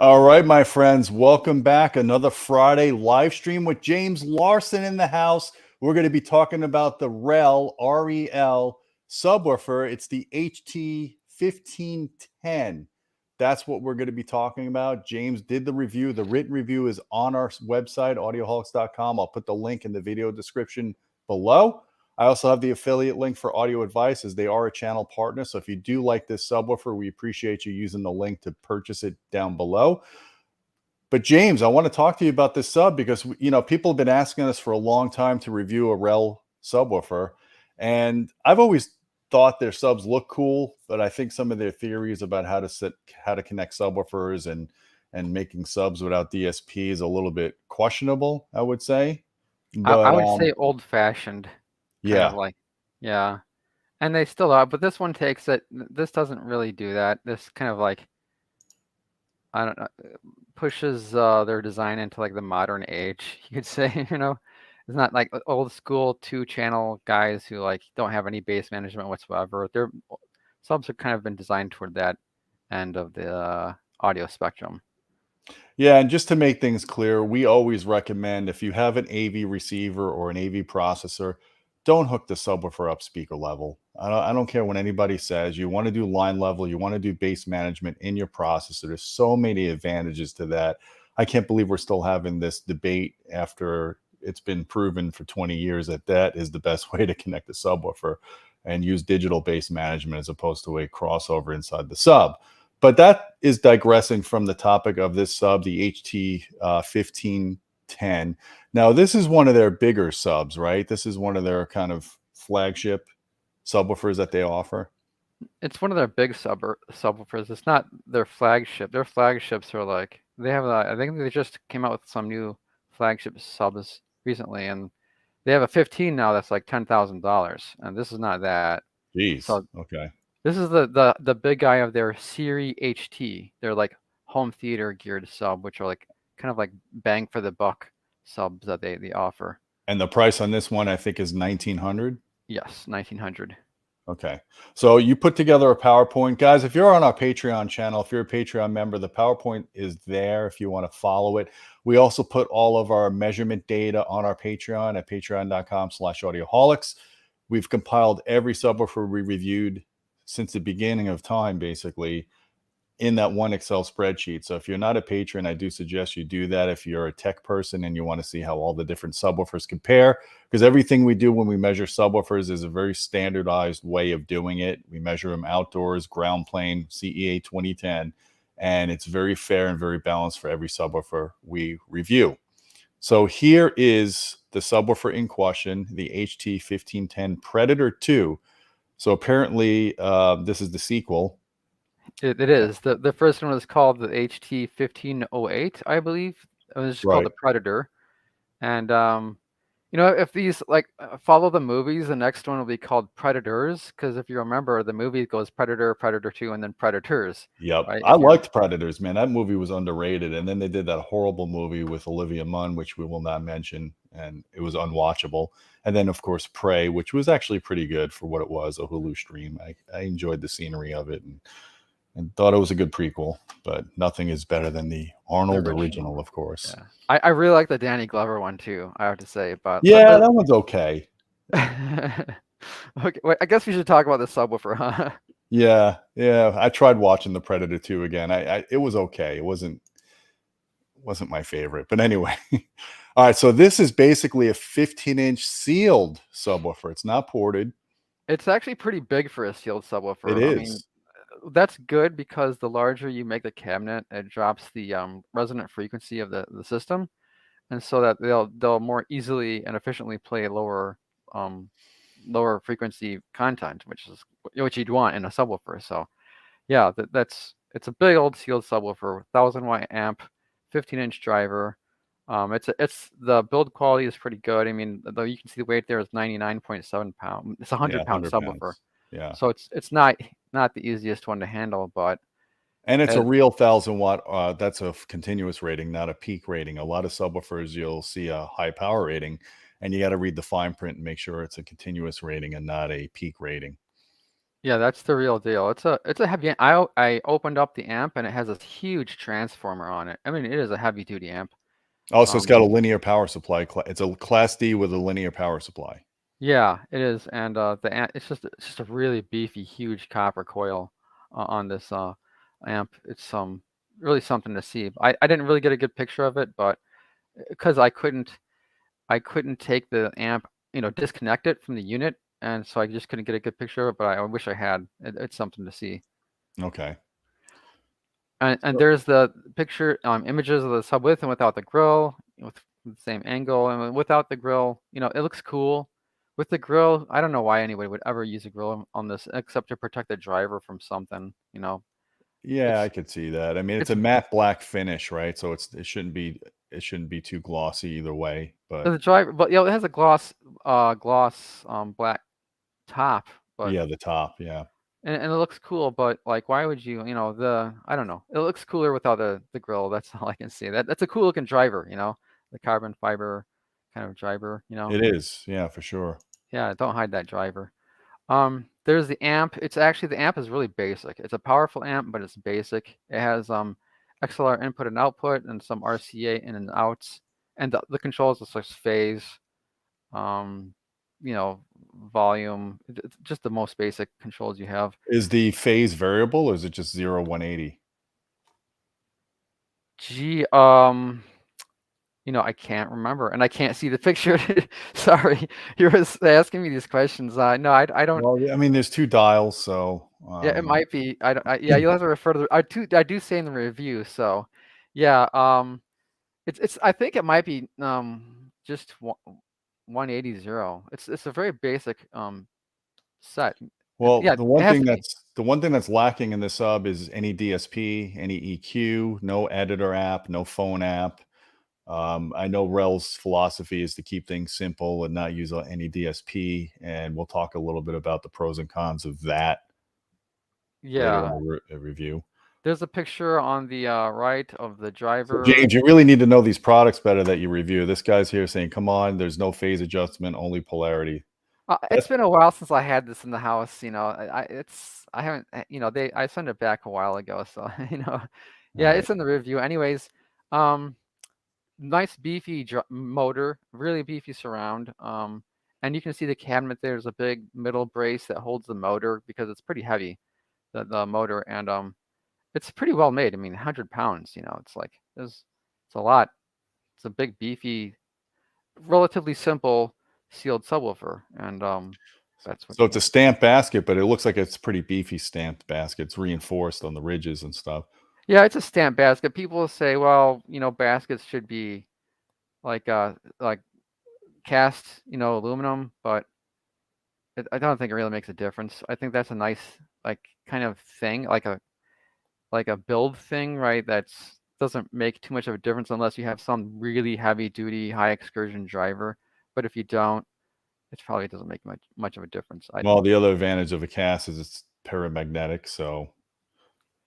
All right, my friends, welcome back. Another Friday live stream with James Larson in the house. We're going to be talking about the REL subwoofer. It's the HT 1510. That's what we're going to be talking about. James did the review. The written review is on our website, audioholics.com. I'll put the link in the video description below. I also have the affiliate link for Audio Advice, as they are a channel partner. So if you do like this subwoofer, we appreciate you using the link to purchase it down below. But James, I want to talk to you about this sub because, people have been asking us for a long time to review a REL subwoofer. And I've always thought their subs look cool, but I think some of their theories about how to connect subwoofers and making subs without DSP is a little bit questionable, I would say. I But would say old-fashioned, kind of yeah. like, yeah. And they still are, but this one takes it. This doesn't really do that. This kind of like, I don't know, pushes their design into like the modern age, you could say, It's not like old school two-channel guys who like don't have any bass management whatsoever. Their subs have kind of been designed toward that end of the audio spectrum. Yeah, and just to make things clear, we always recommend if you have an AV receiver or an AV processor, don't hook the subwoofer up speaker level. I don't care what anybody says. You want to do line level, you want to do bass management in your processor. There's so many advantages to that. I can't believe we're still having this debate after it's been proven for 20 years that that is the best way to connect a subwoofer and use digital bass management as opposed to a crossover inside the sub. But that is digressing from the topic of this sub, the HT 1510. Now, this is one of their bigger subs, right? This is one of their kind of flagship subwoofers that they offer. It's one of their big subwoofers. It's not their flagship. Their flagships are like they have. I think they just came out with some new flagship subs recently, and they have a 15 now that's like $10,000, and this is not that. Jeez. So Okay. this is the big guy of their Series HT. They're like home theater geared sub, which are like kind of like bang for the buck subs that they offer. And the price on this one, I think, is 1900. Yes, 1900. Okay. So you put together a PowerPoint. Guys, if you're on our Patreon channel, if you're a Patreon member, the PowerPoint is there if you want to follow it. We also put all of our measurement data on our Patreon at patreon.com/audioholics. We've compiled every subwoofer we reviewed since the beginning of time, basically, in that one Excel spreadsheet. So if you're not a patron, I do suggest you do that if you're a tech person and you want to see how all the different subwoofers compare, because everything we do when we measure subwoofers is a very standardized way of doing it. We measure them outdoors, ground plane, CEA 2010, and it's very fair and very balanced for every subwoofer we review. So here is the subwoofer in question, the HT 1510 Predator 2. So apparently this is the sequel. It is. The first one was called the HT 1508, I believe. It was just called the Predator. And if these like follow the movies, the next one will be called Predators, because if you remember, the movie goes Predator, Predator 2, and then Predators. Yep. Right? I liked Predators, man. That movie was underrated. And then they did that horrible movie with Olivia Munn, which we will not mention, and it was unwatchable. And then, of course, Prey, which was actually pretty good for what it was, a Hulu stream. I enjoyed the scenery of it and thought it was a good prequel, but nothing is better than the Arnold original, of course. Yeah. I really like the Danny Glover one too, I have to say. But yeah, that one's okay. Okay, wait, I guess we should talk about the subwoofer, huh? Yeah. I tried watching the Predator 2 again. It was okay. It wasn't my favorite, but anyway. All right, so this is basically a 15-inch sealed subwoofer. It's not ported. It's actually pretty big for a sealed subwoofer. It is. I mean, that's good because the larger you make the cabinet, it drops the resonant frequency of the system, and so that they'll more easily and efficiently play lower frequency content, which is what you'd want in a subwoofer. So yeah, it's a big old sealed subwoofer, 1000-watt amp, 15-inch driver. It's the build quality is pretty good. I mean, though you can see the weight there is 99.7 pounds. It's a 100-pound subwoofer. Pounds. Yeah. So it's not the easiest one to handle, but and it's a real 1000-watt. That's a continuous rating, not a peak rating. A lot of subwoofers you'll see a high power rating, and you got to read the fine print and make sure it's a continuous rating and not a peak rating. Yeah, that's the real deal. It's a heavy amp. I opened up the amp and it has this huge transformer on it. I mean, it is a heavy duty amp. Oh, so it's got a linear power supply. It's a Class D with a linear power supply. Yeah, it is, and the amp it's just a really beefy, huge copper coil on this amp. It's really something to see. I didn't really get a good picture of it, but because I couldn't take the amp, disconnect it from the unit, and so I just couldn't get a good picture of it. But I wish I had. It's something to see. Okay. And there's the picture images of the sub with and without the grill, with the same angle, and without the grill, it looks cool. With the grill, I don't know why anybody would ever use a grill on this except to protect the driver from something. Yeah, I It's could see that. I mean, it's it's a matte black finish, right? So it shouldn't be too glossy either way. But the driver, but it has a gloss black top, but yeah, the top, yeah. and it looks cool. But like, why would you? I don't know. It looks cooler without the grill. That's all I can say. That's a cool looking driver. The carbon fiber kind of driver. It is, yeah, for sure. Yeah, don't hide that driver. There's the amp. The amp is really basic. It's a powerful amp, but it's basic. It has XLR input and output and some RCA in and outs. And the controls are just phase, um, volume, just the most basic controls you have. Is the phase variable or is it just 0 180? Gee, I can't remember, and I can't see the picture. Sorry, you're asking me these questions. No, I don't. Well, I mean, there's two dials, so Yeah, it might be. I don't. Yeah, you'll have to refer to I do say in the review. So, yeah. It's. I think it might be just 180 0. It's a very basic set. well, Yeah, it has to be. the one thing that's lacking in this sub is any DSP, any EQ, no editor app, no phone app. I know REL's philosophy is to keep things simple and not use any DSP, and we'll talk a little bit about the pros and cons of that later Yeah, in the review. there's a picture on the right of the So driver. James, you really need to know these products better that you review. This guy's here saying, "Come on, there's no phase adjustment, only polarity." It's That's been a while since I had this in the house. I haven't. I sent it back a while ago. So all yeah, right. it's in the review. Anyways, nice beefy motor, really beefy surround. And you can see the cabinet. There's a big middle brace that holds the motor because it's pretty heavy, the motor, and it's pretty well made. I mean, 100 pounds. It's a lot. It's a big beefy, relatively simple sealed subwoofer, and that's what. So it's a stamped basket, but it looks like it's pretty beefy stamped basket. It's reinforced on the ridges and stuff. Yeah, it's a stamp basket. People say, well, baskets should be like cast, aluminum, but I don't think it really makes a difference. I think that's a nice kind of thing, like a build thing, right? That's doesn't make too much of a difference unless you have some really heavy duty, high excursion driver. But if you don't, it probably doesn't make much of a difference, I Well, think. the other advantage of a cast is it's paramagnetic, so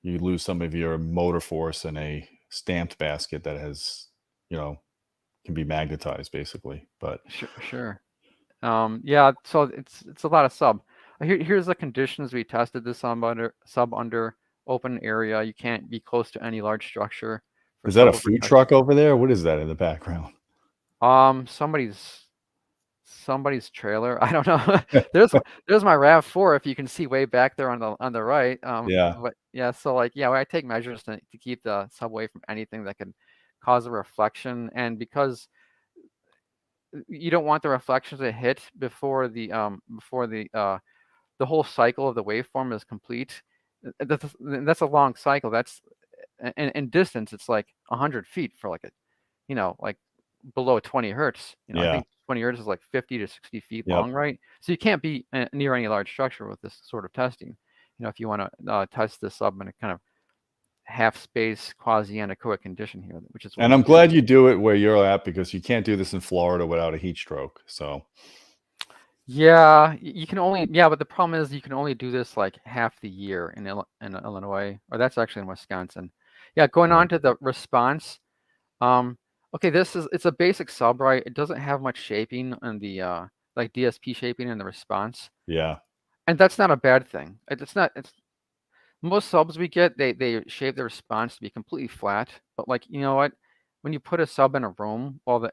you lose some of your motor force in a stamped basket that has, can be magnetized basically. But Sure. Yeah, so it's a lot of sub. Here's the conditions we tested this sub under open area. You can't be close to any large structure for is that a subwoofer food testing. truck over there? What is that in the background? Somebody's trailer. I don't know. There's my RAV4 if you can see way back there on the right. Yeah. But yeah, so I take measures to keep the sub away from anything that could cause a reflection, and because you don't want the reflections to hit before the whole cycle of the waveform is complete. That's a long cycle. That's in distance. It's like 100 feet for like below 20 hertz. I Yeah. think 20 hertz is like 50 to 60 feet Yep. long, right? So you can't be near any large structure with this sort of testing. If you want to test this sub in a kind of half space quasi-anechoic condition here, which is what And we I'm do. glad you do it where you're at because you can't do this in Florida without a heat stroke. So Yeah, you can only but the problem is you can only do this like half the year in Illinois, or that's actually in Wisconsin. Yeah, going on to the response. Okay, it's a basic sub, right? It doesn't have much shaping on the like DSP shaping in the response. yeah. And that's not a bad thing. It's not. It's most subs we get, they shape the response to be completely flat. But like, you know what? When you put a sub in a room, well,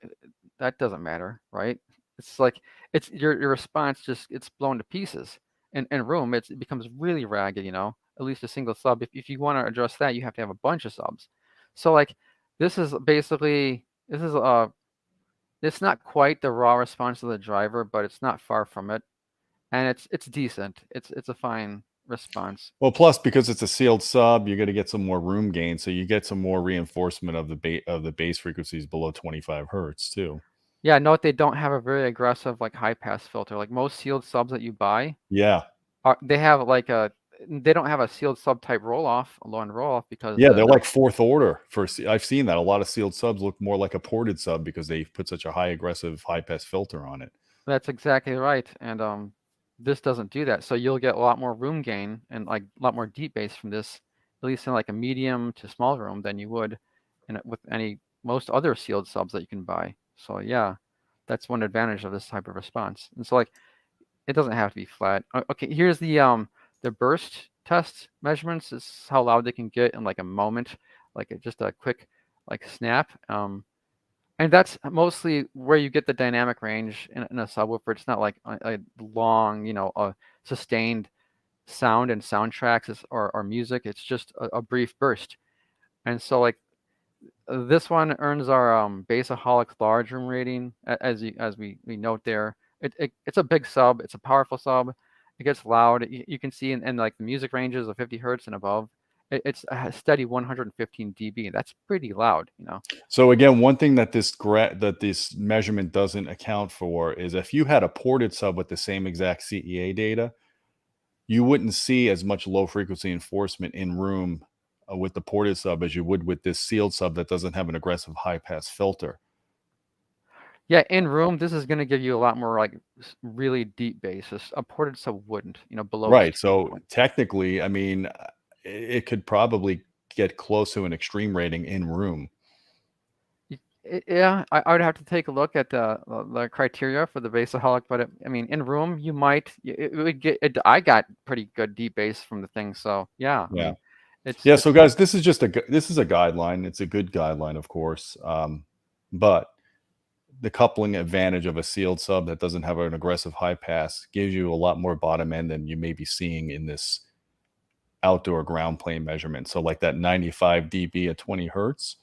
that doesn't matter, right? It's like it's your response just it's blown to pieces. In room, it becomes really ragged, you know. At least a single sub. If you want to address that, you have to have a bunch of subs. So like, this is basically it's not quite the raw response of the driver, but it's not far from it, and it's decent. It's a fine response. Well, plus because it's a sealed sub, you're going to get some more room gain, so you get some more reinforcement of the bass frequencies below 25 hertz too. Yeah, note they don't have a very aggressive like high pass filter. Like most sealed subs that you buy, Yeah, they have like they don't have a sealed sub type roll off, a low end roll off because yeah, they're like fourth order for. I've seen that a lot of sealed subs look more like a ported sub because they put such a high aggressive high pass filter on it. that's exactly right. And this doesn't do that. So you'll get a lot more room gain and like a lot more deep bass from this, at least in like a medium to small room than you would with most other sealed subs that you can buy. So yeah, that's one advantage of this type of response. And so like it doesn't have to be flat. Okay, here's the burst test measurements. This is how loud they can get in like a moment, like just a quick like snap. And that's mostly where you get the dynamic range in a subwoofer. It's not like a long, you know, a sustained sound and soundtracks or music. It's just a brief burst. And so like this one earns our Bassaholics large room rating as we note there. It's a big sub. It's a powerful sub. It gets loud. You can see in like the music ranges of 50 hertz and above. It's a steady 115 dB. That's pretty loud, you know. So again, one thing that this measurement doesn't account for is if you had a ported sub with the same exact CEA data, you wouldn't see as much low frequency enforcement in room with the ported sub as you would with this sealed sub that doesn't have an aggressive high pass filter. Yeah, in room, this is going to give you a lot more like really deep bass. A ported sub wouldn't, you know, below a Right. certain So point. technically, I mean, it could probably get close to an extreme rating in room. Yeah, I would have to take a look at the criteria for the Bassaholic, but I mean, in room, you might it would get. I got pretty good deep bass from the thing, so yeah. I Yeah. mean, it's Yeah. So guys, this is just this is a guideline. It's a good guideline, of course. But the coupling advantage of a sealed sub that doesn't have an aggressive high pass gives you a lot more bottom end than you may be seeing in this outdoor ground plane measurement. So like that 95 dB at 20 hertz,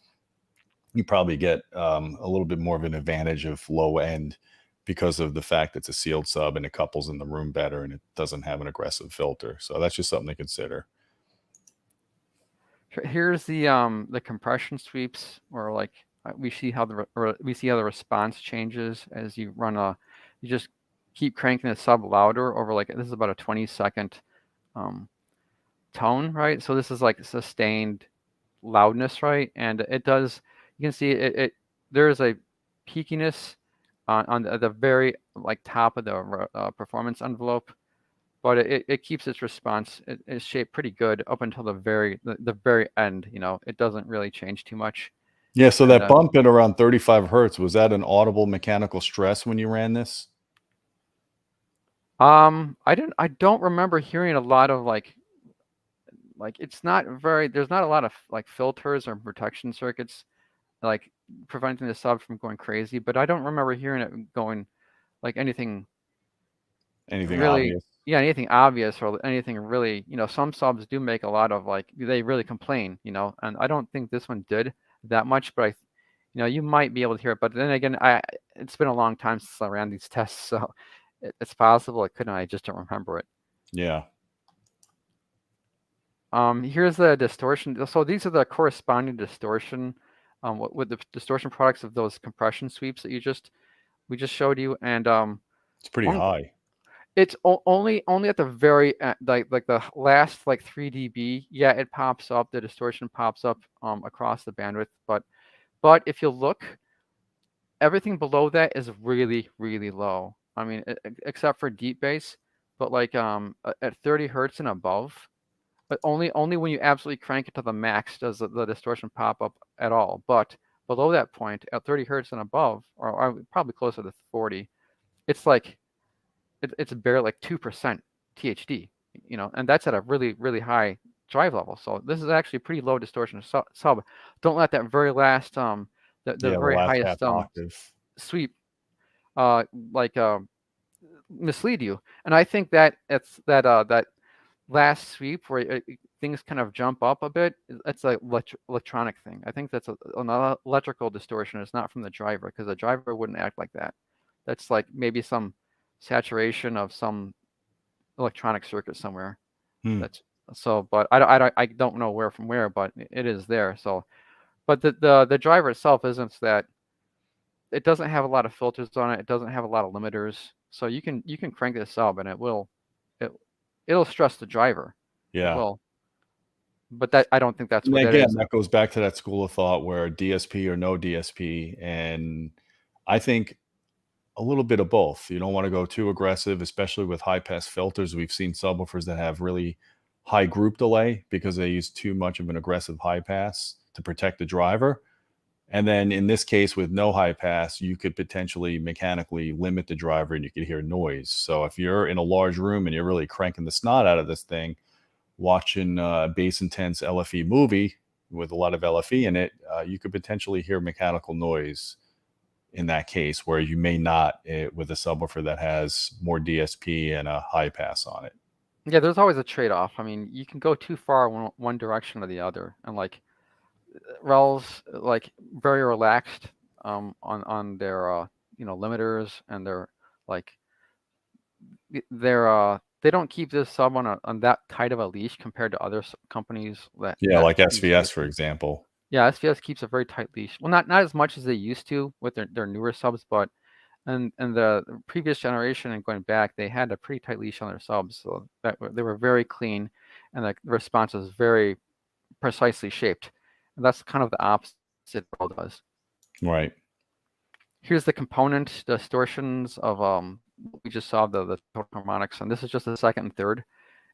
you probably get a little bit more of an advantage of low end because of the fact it's a sealed sub and it couples in the room better and it doesn't have an aggressive filter. So that's just something to consider. Here's the compression sweeps, or like we see how the response changes as you run you just keep cranking the sub louder over like this is about a 20-second tone, right? So this is like sustained loudness, right? And it does, you can see there is a peakiness on the very like top of the performance envelope, but it keeps its response it's shaped pretty good up until the very end. You know, it doesn't really change too much. Yeah. So And that bump at around 35 hertz, was that an audible mechanical stress when you ran this? I don't remember hearing a lot of like it's not very, there's not a lot of like filters or protection circuits like preventing the sub from going crazy, but I don't remember hearing it going like anything Anything really, obvious? yeah, anything obvious or anything really, you know, some subs do make a lot of like, they really complain, you know, and I don't think this one did that much, but you know, you might be able to hear it, but then again, it's been a long time since I ran these tests, so it's possible it couldn't, I just don't remember it. Yeah. Here's the distortion. So these are the corresponding distortion with the distortion products of those compression sweeps that we just showed you, and It's pretty high. it's only at the very like the last like 3 dB. Yeah, it pops up. The distortion pops up across the bandwidth, but if you look, everything below that is really low. I mean, except for deep bass, but like at 30 hertz and above. But only when you absolutely crank it to the max does the distortion pop up at all. But below that point, at 30 hertz and above, or probably closer to 40, it's like it's barely like 2%. THD, and that's at a really, really high drive level. So this is actually pretty low distortion sub. Don't let that very last the Yeah, the very last highest half octave. sweep like mislead you. And I think that it's that last sweep where things kind of jump up a bit. That's an electronic thing. I think that's an electrical distortion. It's not from the driver, because the driver wouldn't act like that. That's like maybe some saturation of some electronic circuit somewhere. That's so, but I don't know where from where, but it is there. So, but the driver itself isn't that. It doesn't have a lot of filters on it. It doesn't have a lot of limiters. So you can crank this up and it'll stress the driver. It Yeah. will. But that, I don't think that's And what that again, is. that goes back to that school of thought where DSP or no DSP. And I think a little bit of both. You don't want to go too aggressive, especially with high pass filters. We've seen subwoofers that have really high group delay because they use too much of an aggressive high pass to protect the driver. And then in this case, with no high pass, you could potentially mechanically limit the driver and you could hear noise. So if you're in a large room and you're really cranking the snot out of this thing, watching a bass intense LFE movie with a lot of LFE in it, you could potentially hear mechanical noise in that case, where you may not with a subwoofer that has more DSP and a high pass on it. Yeah, there's always a trade-off. I mean, you can go too far one direction or the other, and like REL's like very relaxed on their limiters, and they're like they don't keep this sub on that tight of a leash compared to other companies that Like use SVS, for DSP. example. Yeah, SVS keeps a very tight leash. Well, not as much as they used to with their newer subs, but and the previous generation and going back, they had a pretty tight leash on their subs, so that they were very clean, and the response was very precisely shaped. And that's kind of the opposite REL does. Right. Here's the component distortions of we just saw the total harmonics, and this is just the second and third,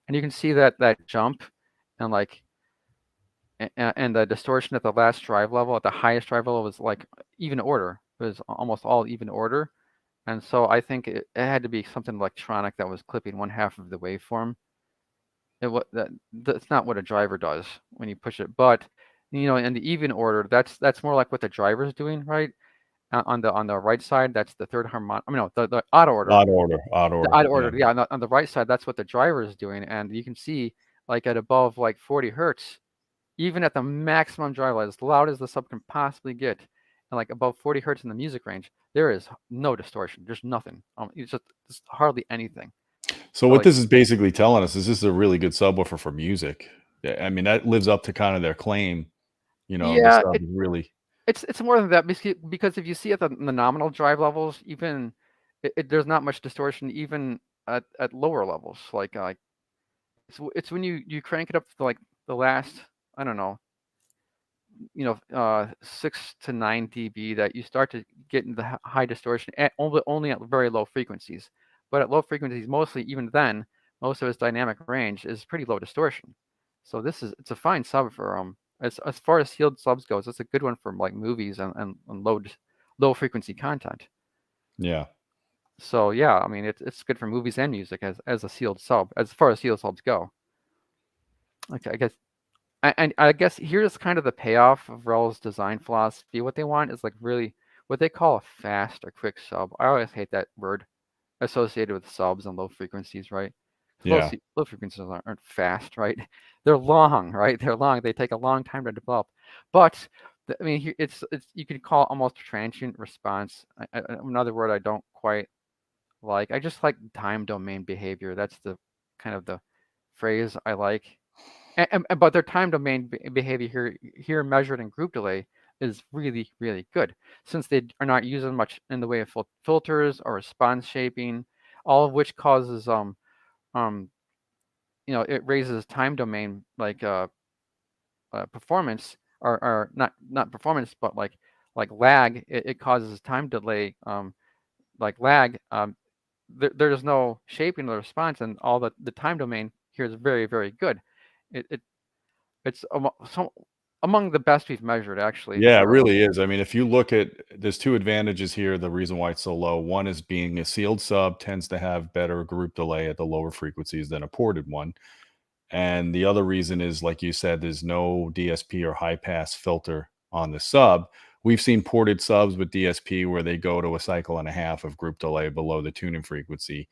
and you can see that jump, and like and the distortion at the last drive level, at the highest drive level, was like even order. It was almost all even order. And so I think it had to be something electronic that was clipping one half of the waveform. That's not what a driver does when you push it. But in the even order, that's more like what the driver is doing, right? On the right side, that's the third harmonic. I mean, no, the odd order. Odd order. The odd order, yeah. On the right side, that's what the driver is doing, and you can see like at above like 40 hertz, even at the maximum drive level, as loud as the sub can possibly get, and like above 40 hertz in the music range, there is no distortion. There's nothing. It's just hardly anything. So what this is basically telling us is this is a really good subwoofer for music. I mean, that lives up to kind of their claim. Yeah, the sub is really. It's more than that, because if you see at the nominal drive levels, even there's not much distortion even at lower levels. Like it's when you crank it up to like the last, I don't know, 6 to 9 dB that you start to get into the high distortion only at very low frequencies. But at low frequencies, mostly even then, most of its dynamic range is pretty low distortion. So it's a fine sub for as far as sealed subs goes. It's a good one for like movies and low frequency content. Yeah. So yeah, I mean it's good for movies and music as a sealed sub, as far as sealed subs go. Okay, I guess here's kind of the payoff of REL's design philosophy. What they want is like really what they call a fast or quick sub. I always hate that word associated with subs and low frequencies, right? Yeah. Low frequencies aren't fast, right? They're long, right? They're long. They take a long time to develop. But I mean, it's you could call it almost transient response. Another word I don't quite like. I just like time domain behavior. That's the kind of the phrase I like. But their time domain behavior here measured in group delay is really, really good, since they are not using much in the way of filters or response shaping, all of which causes it raises time domain like performance, or not performance, but like lag. It causes time delay, like lag. There's no shaping of the response, and all the time domain here is very, very good. It's among the best we've measured, actually. Yeah, it For really is. I mean, if you look at, there's two advantages here. The reason why it's so low, one is being a sealed sub tends to have better group delay at the lower frequencies than a ported one. And the other reason is, like you said, there's no DSP or high pass filter on the sub. We've seen ported subs with DSP where they go to a cycle and a half of group delay below the tuning frequency.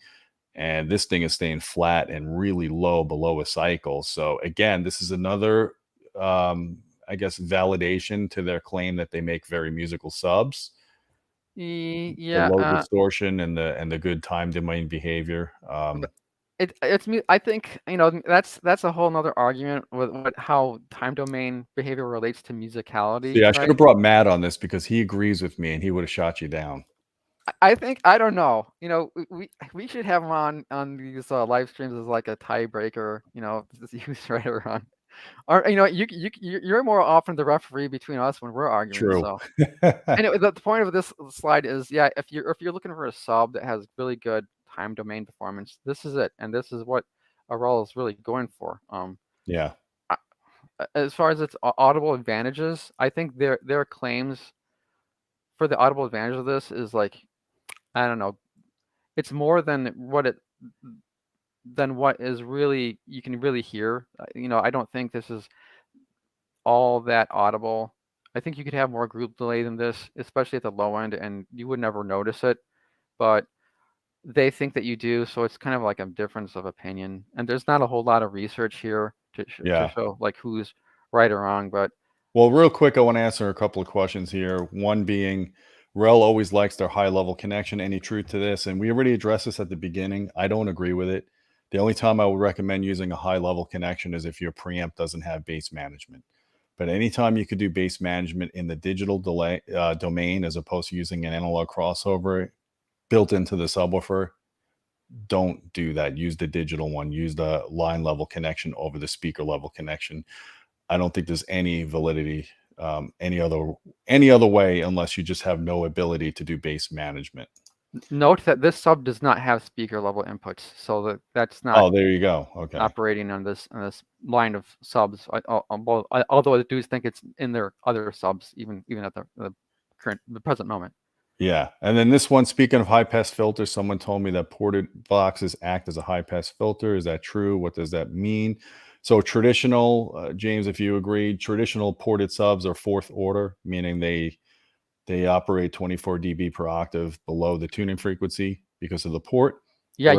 And this thing is staying flat and really low below a cycle. So again, this is another, I guess, validation to their claim that they make very musical subs. The yeah, low distortion and the good time domain behavior. I think, you know, that's a whole nother argument with how time domain behavior relates to musicality, See, I should right? have brought Matt on this because he agrees with me and he would have shot you down. I think, I don't know. You know, we should have him on these live streams as like a tiebreaker. You know, just use right around. Or you know, you're more often the referee between us when we're arguing. True. So anyway, the point of this slide is, yeah, if you're looking for a sub that has really good time domain performance, this is it, and this is what REL is really going for. Yeah. As far as its audible advantages, I think their claims for the audible advantage of this is like, I don't know, it's more than what is really you can really hear. You know, I don't think this is all that audible. I think you could have more group delay than this, especially at the low end, and you would never notice it. But they think that you do, so it's kind of like a difference of opinion. And there's not a whole lot of research here to Yeah. show like who's right or wrong. But Well, real quick, I want to answer a couple of questions here. One being, REL always likes their high level connection. Any truth to this? And we already addressed this at the beginning. I don't agree with it. The only time I would recommend using a high level connection is if your preamp doesn't have bass management. But anytime you could do bass management in the digital delay domain, as opposed to using an analog crossover built into the subwoofer, don't do that. Use the digital one. Use the line level connection over the speaker level connection. I don't think there's any validity any other way unless you just have no ability to do bass management. note that this sub does not have speaker level inputs, so that's not. Oh, there you go. Okay. Operating on this line of subs. Although I do think it's in their other subs, even at the present moment. Yeah. And then this one, speaking of high pass filters, someone told me that ported boxes act as a high pass filter. Is that true? What does that mean? So traditional, James, if you agree, traditional ported subs are fourth order, meaning they operate 24 dB per octave below the tuning frequency because of the port. Yeah,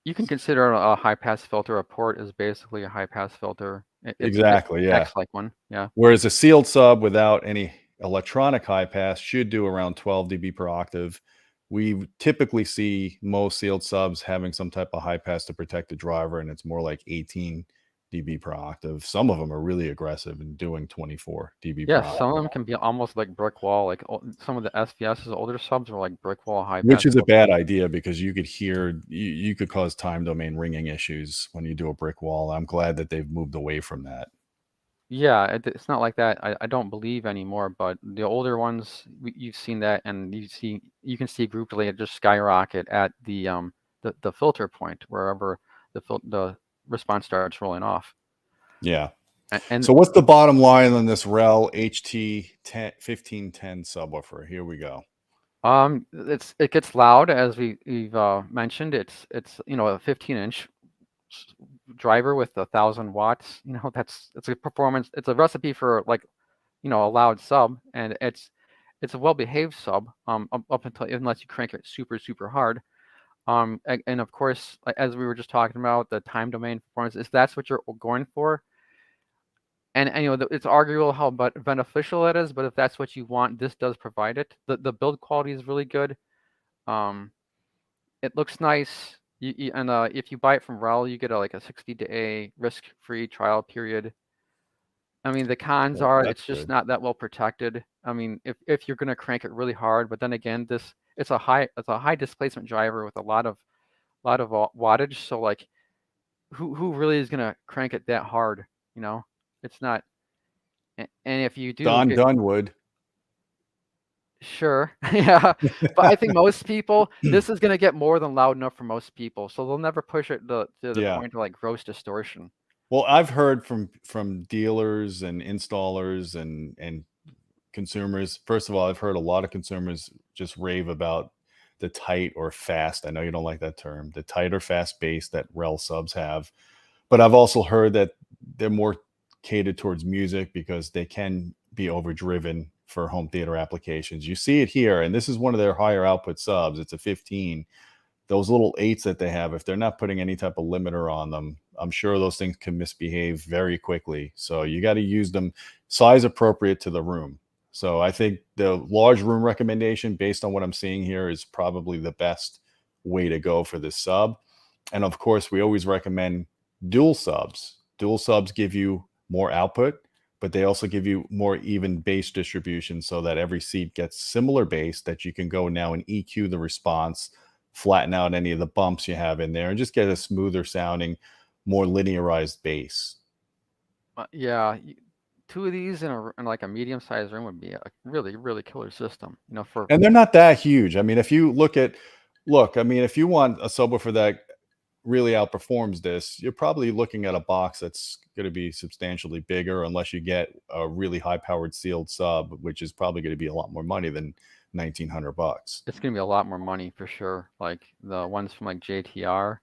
you can consider a high pass filter. A port is basically a high pass filter. Exactly. Yeah. Acts like one. Yeah. Whereas a sealed sub without any electronic high pass should do around 12 dB per octave. We typically see most sealed subs having some type of high pass to protect the driver, and it's more like 18 dB per octave. Some of them are really aggressive and doing 24 dB per octave. Yeah, some of them can be almost like brick wall. Like some of the SVS's older subs are like brick wall high pass. Which is a bad idea because you could hear, you could cause time domain ringing issues when you do a brick wall. I'm glad that they've moved away from that. Yeah, it's not like that. I don't believe anymore, but the older ones, you've seen that, and you can see group delay just skyrocket at the filter point wherever the response starts rolling off. Yeah. And so what's the bottom line on this REL HT 1510 subwoofer? Here we go. it gets loud, as we've mentioned. It's you know, a 15-inch driver with 1,000 watts. You know, it's a performance. It's a recipe for, like, you know, a loud sub, and it's a well-behaved sub up until, unless you crank it super hard. And of course, as we were just talking about, the time domain performance, if that's what you're going for, and you know, it's arguable how beneficial it is, but if that's what you want, this does provide it. The build quality is really good. It looks nice. And if you buy it from REL, you get like a 60-day risk-free trial period. I mean, the cons are it's just not that well protected. I mean, if you're gonna crank it really hard, but then again, it's a high displacement driver with a lot of wattage. So like, who really is gonna crank it that hard? You know, it's not. And if you do, Don Dunwood. Sure, yeah, but I think most people, this is gonna get more than loud enough for most people, so they'll never push it to the point of like gross distortion. Well, I've heard from dealers and installers and consumers. First of all, I've heard a lot of consumers just rave about the tight or fast. I know you don't like that term, the tight or fast bass that REL subs have. But I've also heard that they're more catered towards music because they can be overdriven for home theater applications. You see it here, and this is one of their higher output subs. It's a 15. Those little eights that they have, if they're not putting any type of limiter on them, I'm sure those things can misbehave very quickly. So you got to use them size appropriate to the room. So I think the large room recommendation, based on what I'm seeing here, is probably the best way to go for this sub. And of course, we always recommend dual subs. Dual subs give you more output, but they also give you more even bass distribution so that every seat gets similar bass that you can go now and EQ the response, flatten out any of the bumps you have in there, and just get a smoother sounding, more linearized bass. Yeah, two of these in like a medium-sized room would be a really, really killer system. You know, for And they're not that huge. I mean, if you look, I mean, if you want a subwoofer that really outperforms this, you're probably looking at a box that's going to be substantially bigger, unless you get a really high-powered sealed sub, which is probably going to be a lot more money than $1,900. it's gonna be a lot more money for sure. Like the ones from like JTR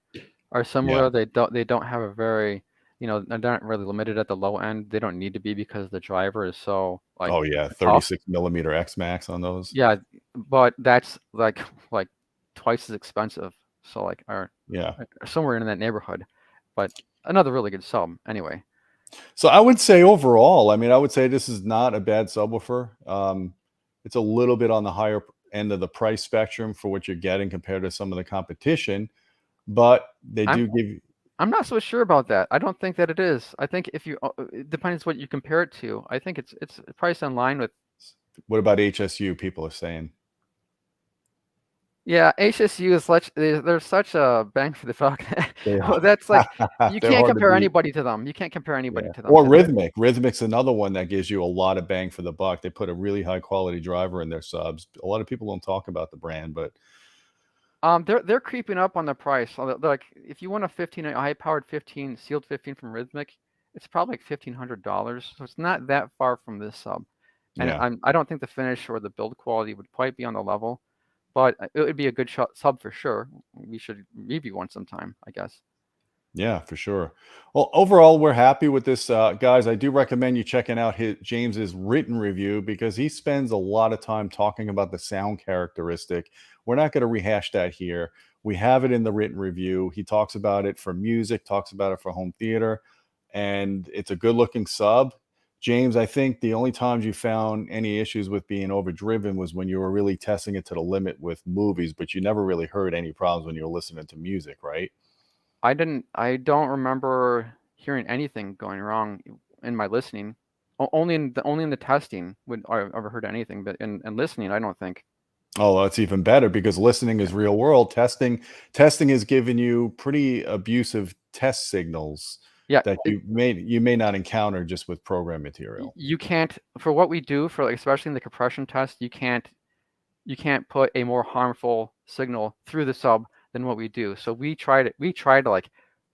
are similar. Yeah. They don't have a very, you know, they're not really limited at the low end. They don't need to be because the driver is so like Oh yeah, tough. 36 millimeter X Max on those. Yeah, but that's like twice as expensive. So like, or Yeah. somewhere in that neighborhood. But another really good sub anyway. So I would say overall, I mean, I would say this is not a bad subwoofer. It's a little bit on the higher end of the price spectrum for what you're getting compared to some of the competition, but they do give you. I'm not so sure about that. I don't think that it is. I think if you, it depends what you compare it to. I think it's priced in line with. What about HSU? People are saying. Yeah, HSU is such they're such a bang for the buck. They are. That's like you They're can't hard to compare beat. anybody to them. You can't compare anybody Yeah. to them. Or 'Cause they're- Rhythmic. Rhythmic's another one that gives you a lot of bang for the buck. They put a really high quality driver in their subs. A lot of people don't talk about the brand, but they're creeping up on the price. So they're like if you want a 15, a high-powered 15, sealed 15 from Rhythmic, it's probably like $1,500. So it's not that far from this sub. And yeah. I don't think the finish or the build quality would quite be on the level, but it would be a good sub for sure. We should review one sometime, I guess. Yeah, for sure. Well, overall, we're happy with this, guys. I do recommend you checking out James's written review because he spends a lot of time talking about the sound characteristic. We're not going to rehash that here. We have it in the written review. He talks about it for music, talks about it for home theater, and it's a good-looking sub. James, I think the only times you found any issues with being overdriven was when you were really testing it to the limit with movies, but you never really heard any problems when you were listening to music, right? I don't remember hearing anything going wrong in my listening. Only in the testing would I ever heard anything, but in listening, I don't think. Oh, that's even better because listening is real world. Testing is giving you pretty abusive test signals Yeah, that you may not encounter just with program material. you can't, for what we do, for like especially in the compression test, you can't put a more harmful signal through the sub than what we do. So we tried to like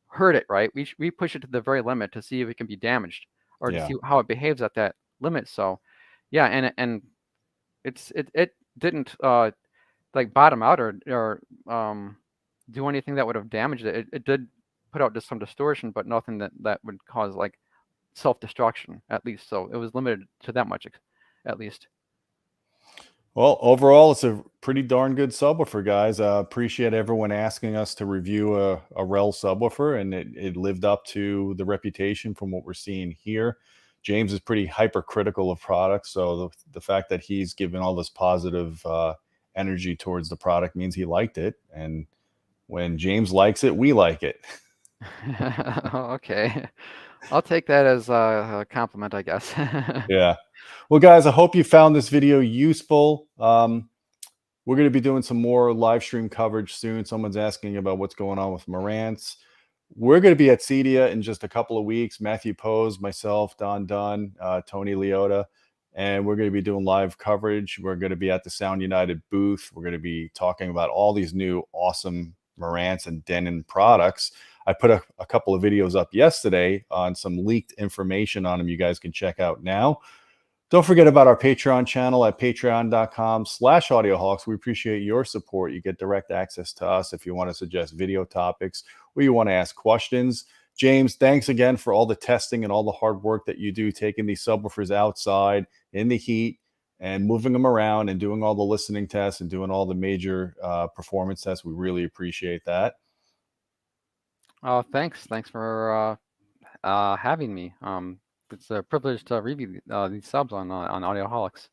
hurt it, right? We push it to the very limit to see if it can be damaged or to Yeah. see how it behaves at that limit. So yeah, and it didn't like bottom out or do anything that would have damaged it. It did put out just some distortion, but nothing that would cause like self-destruction, at least. So it was limited to that much, at least. Well, overall, it's a pretty darn good subwoofer, guys. Appreciate everyone asking us to review a REL subwoofer, and it lived up to the reputation from what we're seeing here. James is pretty hypercritical of products, so the fact that he's given all this positive energy towards the product means he liked it. And when James likes it, we like it. Okay, I'll take that as a compliment, I guess. Yeah. Well, guys, I hope you found this video useful. We're going to be doing some more live stream coverage soon. Someone's asking about what's going on with Marantz. We're going to be at CEDIA in just a couple of weeks. Matthew Pose, myself, Don Dunn, Tony Leota, and we're going to be doing live coverage. We're going to be at the Sound United booth. We're going to be talking about all these new awesome Marantz and Denon products. I put a couple of videos up yesterday on some leaked information on them you guys can check out now. Don't forget about our Patreon channel at patreon.com/audioholics. We appreciate your support. You get direct access to us if you want to suggest video topics or you want to ask questions. James, thanks again for all the testing and all the hard work that you do, taking these subwoofers outside in the heat and moving them around and doing all the listening tests and doing all the major performance tests. We really appreciate that. Thanks for having me. It's a privilege to review these subs on Audioholics.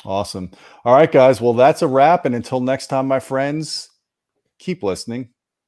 Awesome. All right, guys. Well, that's a wrap. And until next time, my friends, keep listening.